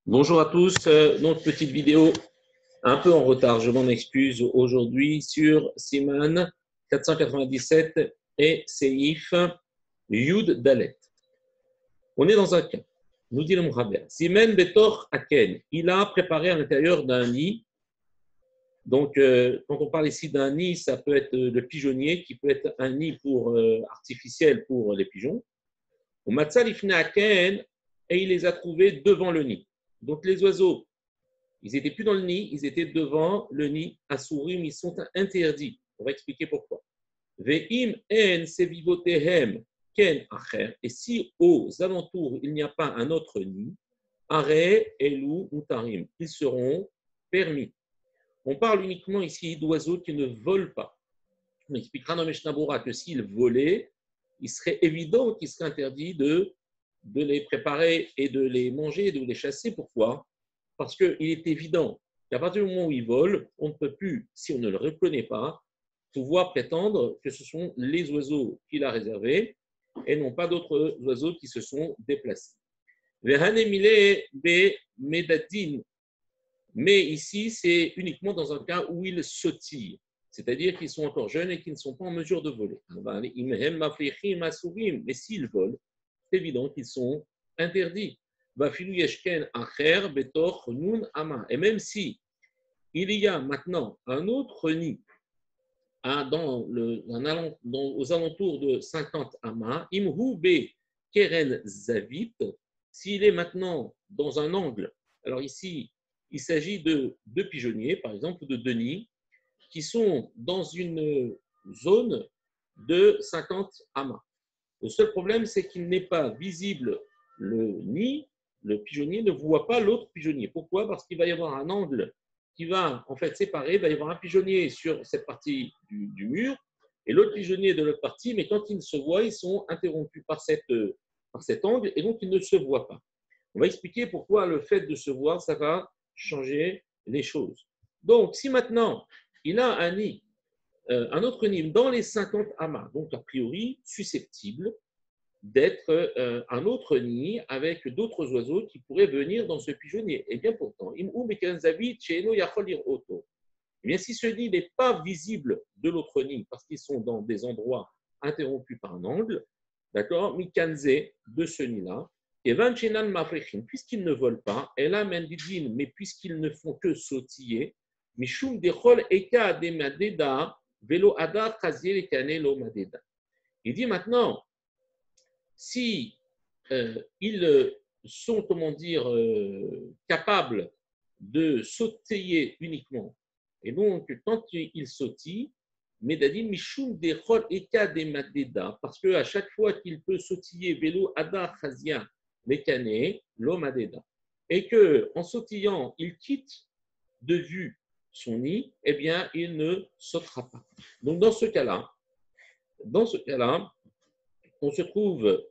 Bonjour à tous. Donc, petite vidéo un peu en retard, je m'en excuse aujourd'hui sur Siman 497 et Seif Yud Dalet. On est dans un cas. Nous dit le Mouhaber. Simen Betor Aken. Il a préparé à l'intérieur d'un nid. Donc, quand on parle ici d'un nid, ça peut être le pigeonnier, qui peut être un nid artificiel pour les pigeons. Au Matzal Ifne Aken, et il les a trouvés devant le nid. Donc, les oiseaux, ils n'étaient plus dans le nid, ils étaient devant le nid. Asurim, ils sont interdits. On va expliquer pourquoi. Ve'im en sevivotehem ken acher. Et si aux alentours, il n'y a pas un autre nid, are elu mutarim. Ils seront permis. On parle uniquement ici d'oiseaux qui ne volent pas. On expliquera dans Mishnah Berurah que s'ils volaient, il serait évident qu'il serait interdit de les préparer et de les manger, de les chasser. Pourquoi? Parce qu'il est évident qu'à partir du moment où ils volent, on ne peut plus, si on ne le reconnaît pas, pouvoir prétendre que ce sont les oiseaux qu'il a réservés et non pas d'autres oiseaux qui se sont déplacés. Mais ici, c'est uniquement dans un cas où ils sautillent, c'est-à-dire qu'ils sont encore jeunes et qu'ils ne sont pas en mesure de voler. Mais s'ils volent, c'est évident qu'ils sont interdits. Et même si il y a maintenant un autre nid aux alentours de 50 amas, keren zavit, s'il est maintenant dans un angle, alors ici, il s'agit de deux pigeonniers, par exemple, de deux nids, qui sont dans une zone de 50 amas. Le seul problème, c'est qu'il n'est pas visible le nid, le pigeonnier ne voit pas l'autre pigeonnier. Pourquoi? Parce qu'il va y avoir un angle qui va en fait séparer, il va y avoir un pigeonnier sur cette partie du mur et l'autre pigeonnier de l'autre partie, mais quand ils se voient, ils sont interrompus par cet angle et donc ils ne se voient pas. On va expliquer pourquoi le fait de se voir, ça va changer les choses. Donc, si maintenant il a un autre nid dans les 50 amas, donc a priori susceptible d'être un autre nid avec d'autres oiseaux qui pourraient venir dans ce pigeonnier. Et bien pourtant, eh bien, si ce nid n'est pas visible de l'autre nid parce qu'ils sont dans des endroits interrompus par un angle, d'accord, mikanze de ce nid-là, et vanchenan mafrechin, puisqu'ils ne volent pas, et là mendidin, mais puisqu'ils ne font que sautiller, mishum dechol eka de madeda velo ada chazier ekane lo madeda. Il dit maintenant, si ils sont, comment dire, capables de sautiller uniquement, et donc quand ils sautillent, Medadim Mishum Dechol Eka de Madeda, parce qu'à chaque fois qu'il peut sautiller vélo Ada Chazia Mekane, l'homme Adeda, et qu'en sautillant, il quitte de vue son nid, eh bien, il ne sautera pas. Donc, dans ce cas-là, on se trouve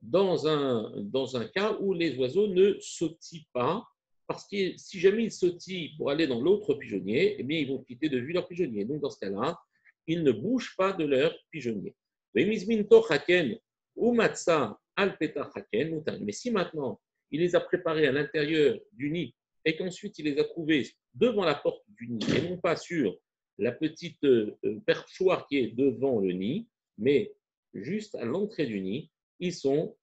dans un cas où les oiseaux ne sautillent pas, parce que si jamais ils sautillent pour aller dans l'autre pigeonnier, eh bien, ils vont quitter de vue leur pigeonnier. Donc, dans ce cas-là, ils ne bougent pas de leur pigeonnier. Mais si maintenant, il les a préparés à l'intérieur du nid et qu'ensuite il les a trouvés devant la porte du nid et non pas sur la petite perchoir qui est devant le nid, mais juste à l'entrée du nid, ils sont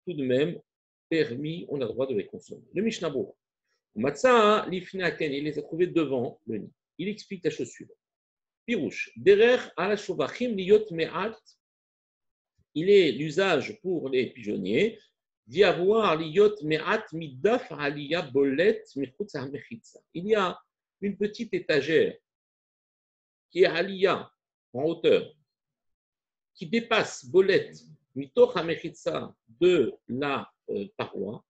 tout de même permis, on a le droit de les consommer. Le Mishnah Berurah. Matzah, l'ifnaken, il les a trouvés devant le nid. Il explique la chose suivante. Pirouche, derer ala shovachim liyot me'at, il est l'usage pour les pigeonniers d'y avoir liyot me'at midaf aliyah bolet michutz ha'mechitza. Il y a une petite étagère qui est aliyah en hauteur, qui dépasse bolet mitoch ha'mechitza de la paroi,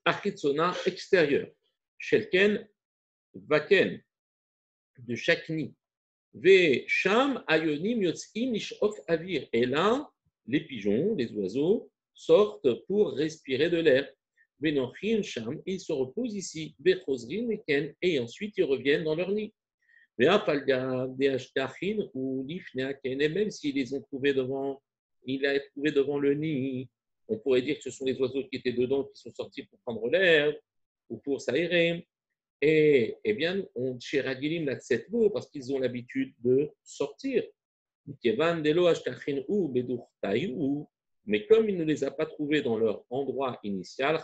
achitzona extérieure, shelken vaken, de chaque nid. Vesham ayonim yotzim nishok avir. Et là, les pigeons, les oiseaux, sortent pour respirer de l'air. Venochim sham, ils se reposent ici. Vechosrin neken, et ensuite ils reviennent dans leur nid. Ou l'ifneaken, et même s'ils les ont trouvés devant, il a trouvé devant le nid, on pourrait dire que ce sont les oiseaux qui étaient dedans qui sont sortis pour prendre l'air. ou pour s'aérer. Et eh bien, on chez Ragilim la tsetvo parce qu'ils ont l'habitude de sortir. Mais comme il ne les a pas trouvés dans leur endroit initial,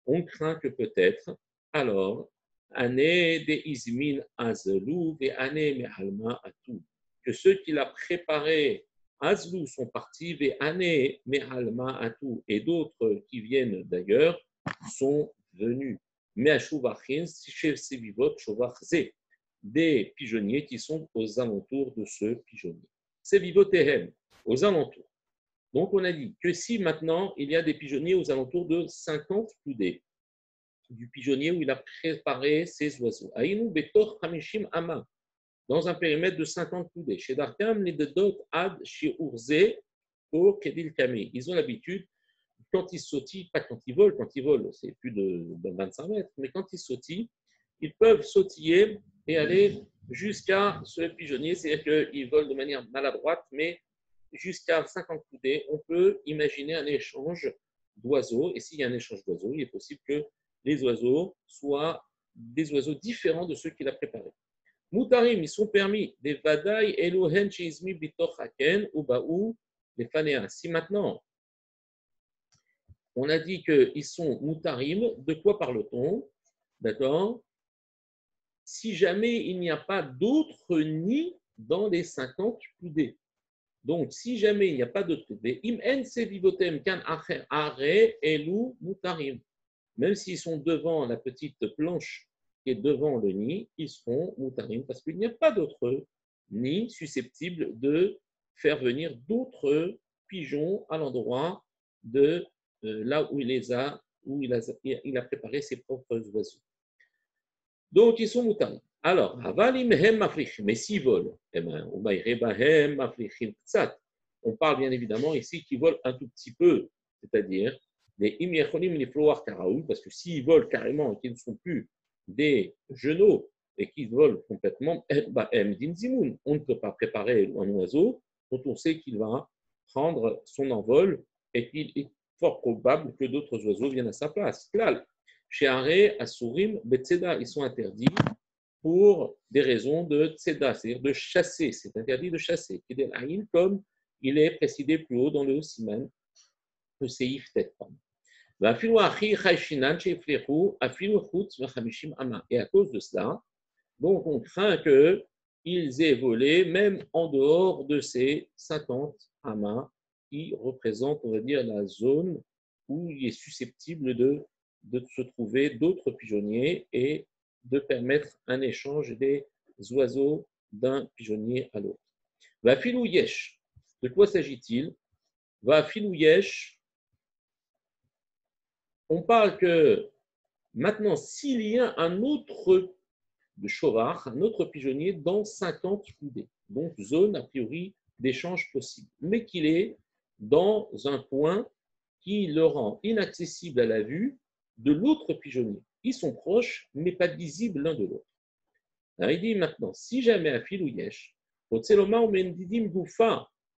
on craint que peut-être, alors, que ceux qu'il a préparés, Azlou, sont partis, et d'autres qui viennent d'ailleurs sont venus. Des pigeonniers qui sont aux alentours de ce pigeonnier. C'est vivotehem, aux alentours. Donc, on a dit que si maintenant, il y a des pigeonniers aux alentours de 50 coudées du pigeonnier où il a préparé ses oiseaux. Aïnou betor hamishim ama, dans un périmètre de 50 coudées. Chez Darkam, les dedot ad chez Urze au Kedil Kami. Ils ont l'habitude, quand ils sautillent, pas quand ils volent, c'est plus de 25 mètres, mais quand ils sautillent, ils peuvent sautiller et aller jusqu'à ce pigeonnier, c'est-à-dire qu'ils volent de manière maladroite, mais jusqu'à 50 coudées, on peut imaginer un échange d'oiseaux. Et s'il y a un échange d'oiseaux, il est possible que les oiseaux soient des oiseaux différents de ceux qu'il a préparés. Moutarim, ils sont permis. Des vadaï elohen sheizmi bitoch haken ou baou les fanéas. Si maintenant, on a dit qu'ils sont moutarim, de quoi parle-t-on? D'accord? Si jamais il n'y a pas d'autres nids dans les 50 coudées. Donc, si jamais il n'y a pas d'autres coudées, im en se vivotem kan acher are elu mutarim. Même s'ils sont devant la petite planche qui est devant le nid, ils seront mutarim parce qu'il n'y a pas d'autres nids susceptibles de faire venir d'autres pigeons à l'endroit de là où il a préparé ses propres oiseaux. Donc, ils sont mutarim. Alors, mais s'ils volent, on parle bien évidemment ici qu'ils volent un tout petit peu, c'est-à-dire des parce que s'ils volent carrément et qu'ils ne sont plus des genoux et qu'ils volent complètement, on ne peut pas préparer un oiseau dont on sait qu'il va prendre son envol et qu'il est fort probable que d'autres oiseaux viennent à sa place. Chez Aré, Asurim, Betseda, ils sont interdits pour des raisons de tseda, c'est-à-dire de chasser. C'est interdit de chasser. Comme il est précisé plus haut dans le Siman, le Seif Tet. Et à cause de cela, donc on craint qu'ils aient volé même en dehors de ces 50 amas qui représentent, on va dire, la zone où il est susceptible de se trouver d'autres pigeonniers et de permettre un échange des oiseaux d'un pigeonnier à l'autre. Va filou yesh. De quoi s'agit-il? Va filou yesh. On parle que maintenant, s'il y a un autre chauvard, un autre pigeonnier dans 50 coudées, donc zone a priori d'échange possible, mais qu'il est dans un point qui le rend inaccessible à la vue de l'autre pigeonnier. Ils sont proches, mais pas visibles l'un de l'autre. Il dit maintenant, si jamais à fil ou yesh,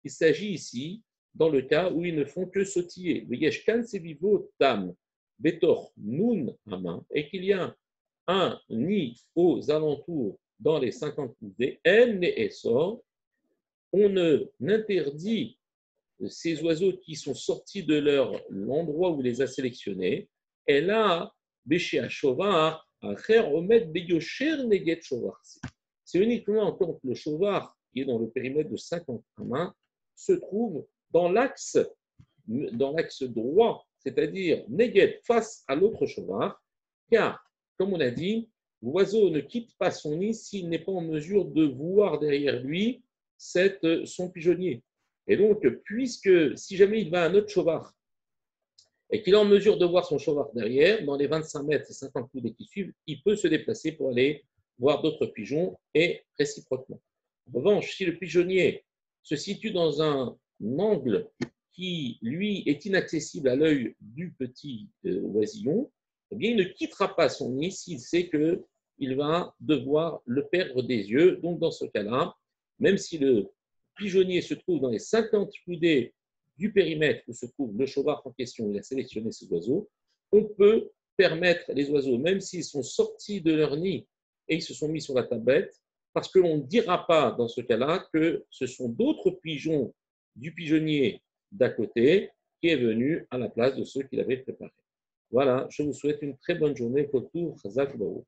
il s'agit ici, dans le cas où ils ne font que sautiller, le yesh kan sevivo tam betor nun ama, et qu'il y a un nid aux alentours dans les 50 coudées, on n'interdit ces oiseaux qui sont sortis de l'endroit où il les a sélectionnés, et là, c'est uniquement quand le chauvard qui est dans le périmètre de 50 mains se trouve dans l'axe droit, c'est-à-dire Neget face à l'autre chauvard, car, comme on a dit, l'oiseau ne quitte pas son nid s'il n'est pas en mesure de voir derrière lui son pigeonnier. Et donc, puisque si jamais il va à un autre chauvard et qu'il est en mesure de voir son chauvard derrière, dans les 25 mètres et 50 coudées qui suivent, il peut se déplacer pour aller voir d'autres pigeons et réciproquement. En revanche, si le pigeonnier se situe dans un angle qui, lui, est inaccessible à l'œil du petit oisillon, eh bien, il ne quittera pas son nid s'il sait qu'il va devoir le perdre des yeux. Donc, dans ce cas-là, même si le pigeonnier se trouve dans les 50 coudées du périmètre où se trouve le chauvard en question, il a sélectionné ces oiseaux, on peut permettre les oiseaux, même s'ils sont sortis de leur nid et ils se sont mis sur la tablette, parce qu'on ne dira pas dans ce cas-là que ce sont d'autres pigeons du pigeonnier d'à côté qui est venu à la place de ceux qu'il avait préparés. Voilà, je vous souhaite une très bonne journée. Kotou, Chazak Baou.